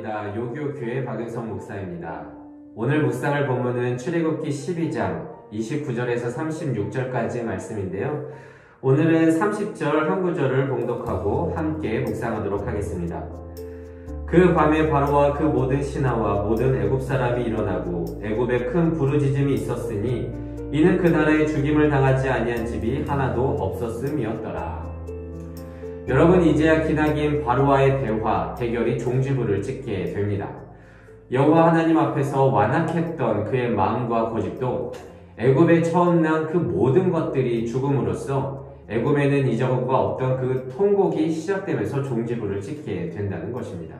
반갑습니다. 요교교회 박윤성 목사입니다. 오늘 묵상할 본문은 출애굽기 12장 29절에서 36절까지의 말씀인데요. 오늘은 30절 한 구절을 봉독하고 함께 묵상하도록 하겠습니다. 그 밤에 바로와 그 모든 신하와 모든 애굽 사람이 일어나고 애굽에 큰 부르짖음이 있었으니 이는 그 나라에 죽임을 당하지 아니한 집이 하나도 없었음이었더라. 여러분, 이제야 기나긴 바로와의 대결이 종지부를 찍게 됩니다. 여호와 하나님 앞에서 완악했던 그의 마음과 고집도 애굽에 처음 난 그 모든 것들이 죽음으로써 애굽에는 이전과 없던 그 통곡이 시작되면서 종지부를 찍게 된다는 것입니다.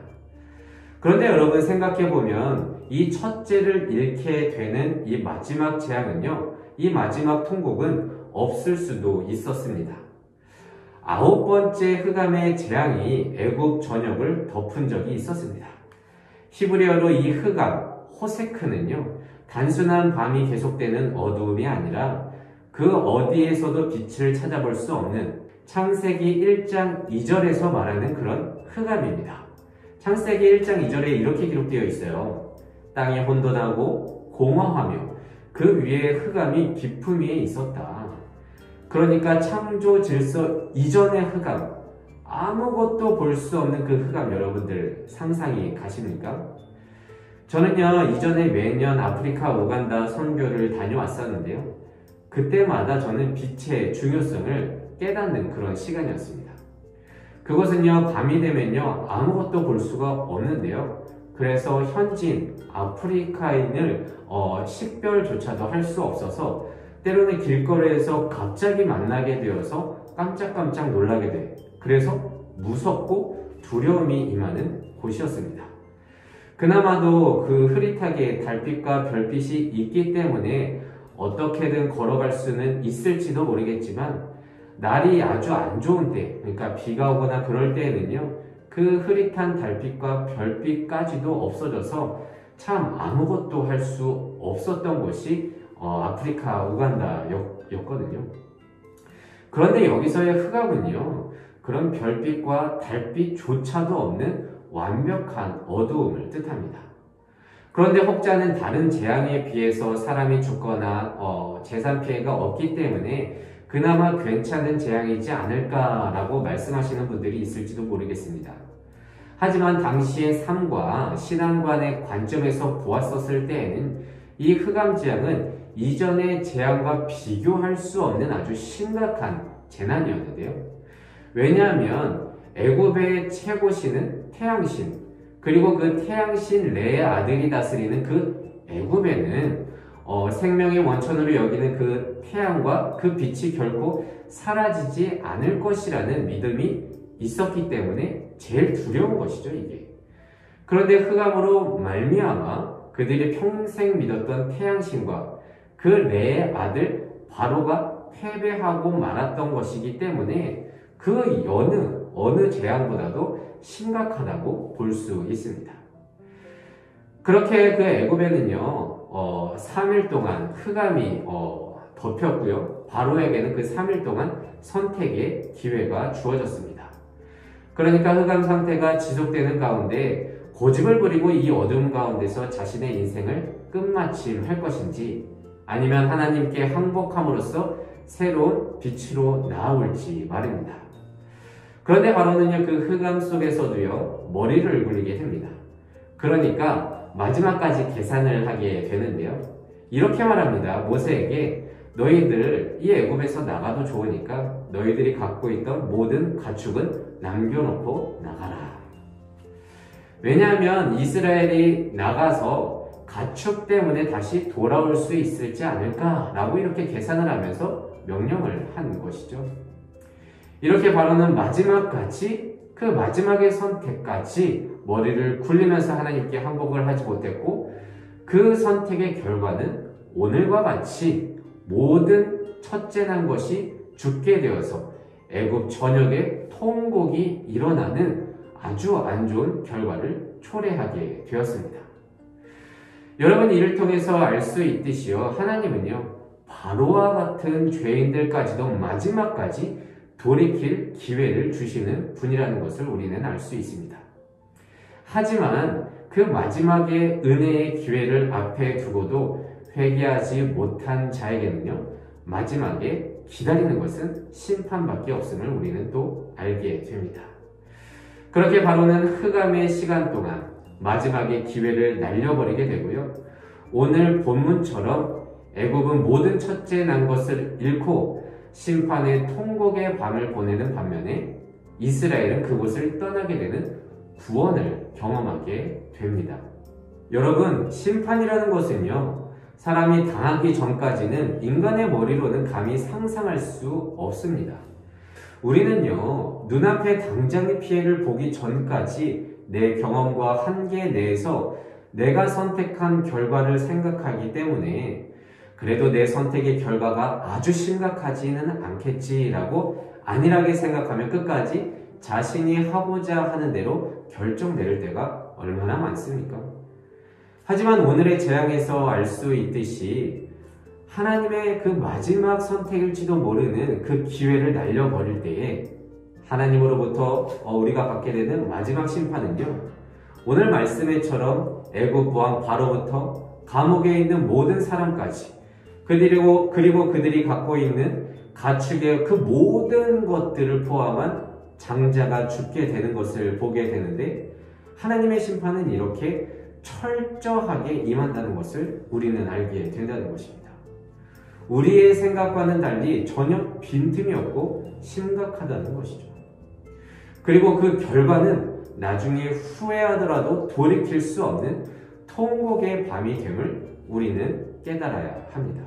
그런데 여러분, 생각해보면 이 첫째를 잃게 되는 이 마지막 재앙은요, 이 마지막 통곡은 없을 수도 있었습니다. 9번째 흑암의 재앙이 애굽 전역을 덮은 적이 있었습니다. 히브리어로 이 흑암, 호세크는요, 단순한 밤이 계속되는 어두움이 아니라 그 어디에서도 빛을 찾아볼 수 없는 창세기 1장 2절에서 말하는 그런 흑암입니다. 창세기 1장 2절에 이렇게 기록되어 있어요. 땅이 혼돈하고 공허하며 그 위에 흑암이 깊음 위에 있었다. 그러니까 창조 질서 이전의 흑암, 아무것도 볼 수 없는 그 흑암, 여러분들 상상이 가십니까? 저는요, 이전에 매년 아프리카 우간다 선교를 다녀왔었는데요. 그때마다 저는 빛의 중요성을 깨닫는 그런 시간이었습니다. 그것은요, 밤이 되면요, 아무것도 볼 수가 없는데요. 그래서 현지인, 아프리카인을 식별조차도 할 수 없어서 때로는 길거리에서 갑자기 만나게 되어서 깜짝깜짝 놀라게 돼. 그래서 무섭고 두려움이 임하는 곳이었습니다. 그나마도 그 흐릿하게 달빛과 별빛이 있기 때문에 어떻게든 걸어갈 수는 있을지도 모르겠지만 날이 아주 안 좋은 때, 그러니까 비가 오거나 그럴 때에는요, 그 흐릿한 달빛과 별빛까지도 없어져서 참 아무것도 할 수 없었던 곳이 아프리카 우간다였거든요. 그런데 여기서의 흑암은요, 그런 별빛과 달빛조차도 없는 완벽한 어두움을 뜻합니다. 그런데 혹자는 다른 재앙에 비해서 사람이 죽거나 재산 피해가 없기 때문에 그나마 괜찮은 재앙이지 않을까라고 말씀하시는 분들이 있을지도 모르겠습니다. 하지만 당시의 삶과 신앙관의 관점에서 보았었을 때에는 이 흑암 재앙은 이전의 재앙과 비교할 수 없는 아주 심각한 재난이었는데요. 왜냐하면 애굽의 최고신은 태양신, 그리고 그 태양신 레의 아들이 다스리는 그 애굽에는 생명의 원천으로 여기는 그 태양과 그 빛이 결코 사라지지 않을 것이라는 믿음이 있었기 때문에 제일 두려운 것이죠, 이게. 그런데 흑암으로 말미암아 그들이 평생 믿었던 태양신과 그 레의 아들 바로가 패배하고 말았던 것이기 때문에 그 어느 재앙보다도 심각하다고 볼 수 있습니다. 그렇게 그 애굽에는요, 3일 동안 흑암이 덮였고요. 바로에게는 그 3일 동안 선택의 기회가 주어졌습니다. 그러니까 흑암 상태가 지속되는 가운데 고집을 부리고 이 어둠 가운데서 자신의 인생을 끝마침할 것인지, 아니면 하나님께 항복함으로써 새로운 빛으로 나아올지 말입니다. 그런데 바로는요, 그 흑암 속에서도요, 머리를 굴리게 됩니다. 그러니까 마지막까지 계산을 하게 되는데요. 이렇게 말합니다. 모세에게 너희들 이 애굽에서 나가도 좋으니까 너희들이 갖고 있던 모든 가축은 남겨놓고 나가라. 왜냐하면 이스라엘이 나가서 가축 때문에 다시 돌아올 수 있을지 않을까라고 이렇게 계산을 하면서 명령을 한 것이죠. 이렇게 바로는 마지막까지, 그 마지막의 선택까지 머리를 굴리면서 하나님께 항복을 하지 못했고, 그 선택의 결과는 오늘과 같이 모든 첫째 난 것이 죽게 되어서 애굽 전역에 통곡이 일어나는 아주 안 좋은 결과를 초래하게 되었습니다. 여러분, 이를 통해서 알 수 있듯이요, 하나님은요, 바로와 같은 죄인들까지도 마지막까지 돌이킬 기회를 주시는 분이라는 것을 우리는 알 수 있습니다. 하지만 그 마지막에 은혜의 기회를 앞에 두고도 회개하지 못한 자에게는요, 마지막에 기다리는 것은 심판밖에 없음을 우리는 또 알게 됩니다. 그렇게 바로는 흑암의 시간 동안 마지막에 기회를 날려버리게 되고요. 오늘 본문처럼 애굽은 모든 첫째 난 것을 잃고 심판의 통곡의 밤을 보내는 반면에 이스라엘은 그곳을 떠나게 되는 구원을 경험하게 됩니다. 여러분, 심판이라는 것은요, 사람이 당하기 전까지는 인간의 머리로는 감히 상상할 수 없습니다. 우리는요, 눈앞에 당장의 피해를 보기 전까지 내 경험과 한계 내에서 내가 선택한 결과를 생각하기 때문에 그래도 내 선택의 결과가 아주 심각하지는 않겠지라고 안일하게 생각하며 끝까지 자신이 하고자 하는 대로 결정 내릴 때가 얼마나 많습니까? 하지만 오늘의 재앙에서 알 수 있듯이 하나님의 그 마지막 선택일지도 모르는 그 기회를 날려버릴 때에 하나님으로부터 우리가 받게 되는 마지막 심판은요, 오늘 말씀에처럼 애굽 왕 바로부터 감옥에 있는 모든 사람까지 그리고 그들이 갖고 있는 가축의 그 모든 것들을 포함한 장자가 죽게 되는 것을 보게 되는데, 하나님의 심판은 이렇게 철저하게 임한다는 것을 우리는 알게 된다는 것입니다. 우리의 생각과는 달리 전혀 빈틈이 없고 심각하다는 것이죠. 그리고 그 결과는 나중에 후회하더라도 돌이킬 수 없는 통곡의 밤이 됨을 우리는 깨달아야 합니다.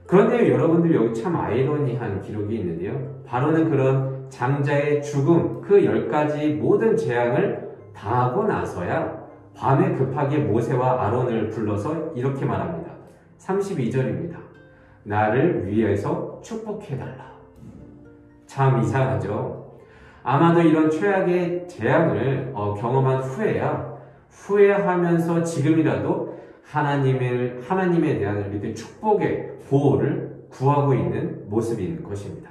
그런데 여러분들, 여기 참 아이러니한 기록이 있는데요. 바로는 그런 장자의 죽음, 그 10가지 모든 재앙을 당하고 나서야 밤에 급하게 모세와 아론을 불러서 이렇게 말합니다. 32절입니다. 나를 위해서 축복해달라. 참 이상하죠? 아마도 이런 최악의 재앙을 경험한 후에야 후회하면서 지금이라도 하나님에 대한 이렇게 축복의 보호를 구하고 있는 모습인 것입니다.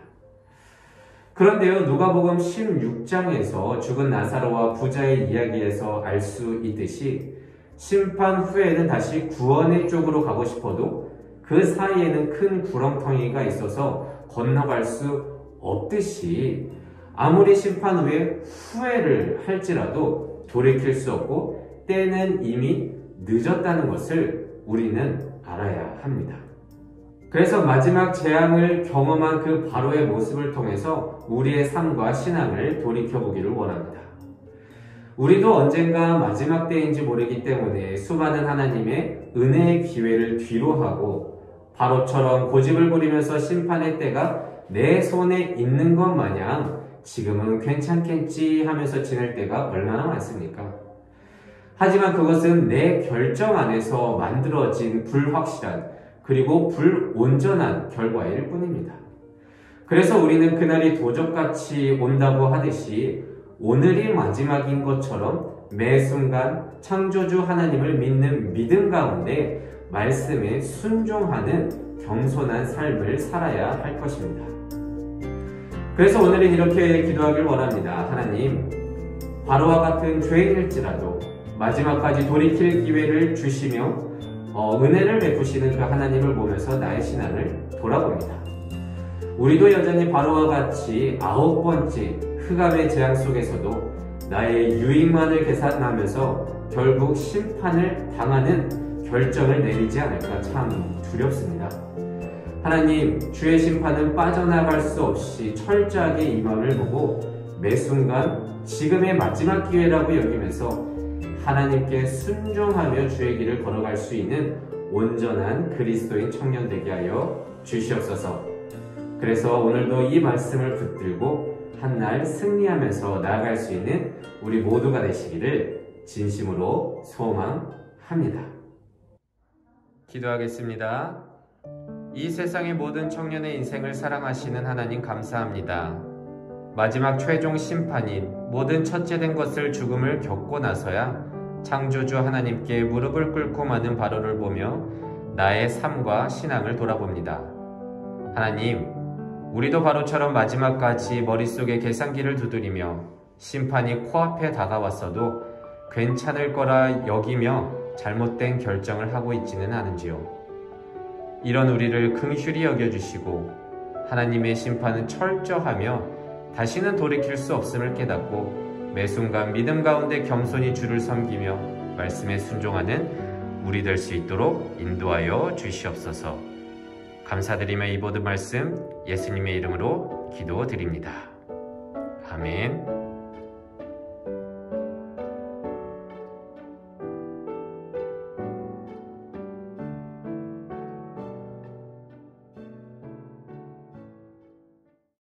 그런데요, 누가복음 16장에서 죽은 나사로와 부자의 이야기에서 알 수 있듯이 심판 후에는 다시 구원의 쪽으로 가고 싶어도 그 사이에는 큰 구렁텅이가 있어서 건너갈 수 없듯이 아무리 심판 후에 후회를 할지라도 돌이킬 수 없고 때는 이미 늦었다는 것을 우리는 알아야 합니다. 그래서 마지막 재앙을 경험한 그 바로의 모습을 통해서 우리의 삶과 신앙을 돌이켜보기를 원합니다. 우리도 언젠가 마지막 때인지 모르기 때문에 수많은 하나님의 은혜의 기회를 뒤로하고 바로처럼 고집을 부리면서 심판의 때가 내 손에 있는 것 마냥 지금은 괜찮겠지 하면서 지낼 때가 얼마나 많습니까? 하지만 그것은 내 결정 안에서 만들어진 불확실한 그리고 불온전한 결과일 뿐입니다. 그래서 우리는 그날이 도적같이 온다고 하듯이 오늘이 마지막인 것처럼 매 순간 창조주 하나님을 믿는 믿음 가운데 말씀에 순종하는 겸손한 삶을 살아야 할 것입니다. 그래서 오늘은 이렇게 기도하길 원합니다. 하나님, 바로와 같은 죄인일지라도 마지막까지 돌이킬 기회를 주시며 은혜를 베푸시는 그 하나님을 보면서 나의 신앙을 돌아봅니다. 우리도 여전히 바로와 같이 9번째 흑암의 재앙 속에서도 나의 유익만을 계산하면서 결국 심판을 당하는 결정을 내리지 않을까 참 두렵습니다. 하나님, 주의 심판은 빠져나갈 수 없이 철저하게 임함을 보고 매 순간 지금의 마지막 기회라고 여기면서 하나님께 순종하며 주의 길을 걸어갈 수 있는 온전한 그리스도인 청년 되게 하여 주시옵소서. 그래서 오늘도 이 말씀을 붙들고 한날 승리하면서 나아갈 수 있는 우리 모두가 되시기를 진심으로 소망합니다. 기도하겠습니다. 이 세상의 모든 청년의 인생을 사랑하시는 하나님 감사합니다. 마지막 최종 심판인 모든 첫째된 것을 죽음을 겪고 나서야 창조주 하나님께 무릎을 꿇고 마는 바로를 보며 나의 삶과 신앙을 돌아봅니다. 하나님, 우리도 바로처럼 마지막까지 머릿속에 계산기를 두드리며 심판이 코앞에 다가왔어도 괜찮을 거라 여기며 잘못된 결정을 하고 있지는 않은지요. 이런 우리를 긍휼히 여겨주시고 하나님의 심판은 철저하며 다시는 돌이킬 수 없음을 깨닫고 매 순간 믿음 가운데 겸손히 주를 섬기며 말씀에 순종하는 우리 될 수 있도록 인도하여 주시옵소서. 감사드리며 이 모든 말씀 예수님의 이름으로 기도드립니다. 아멘.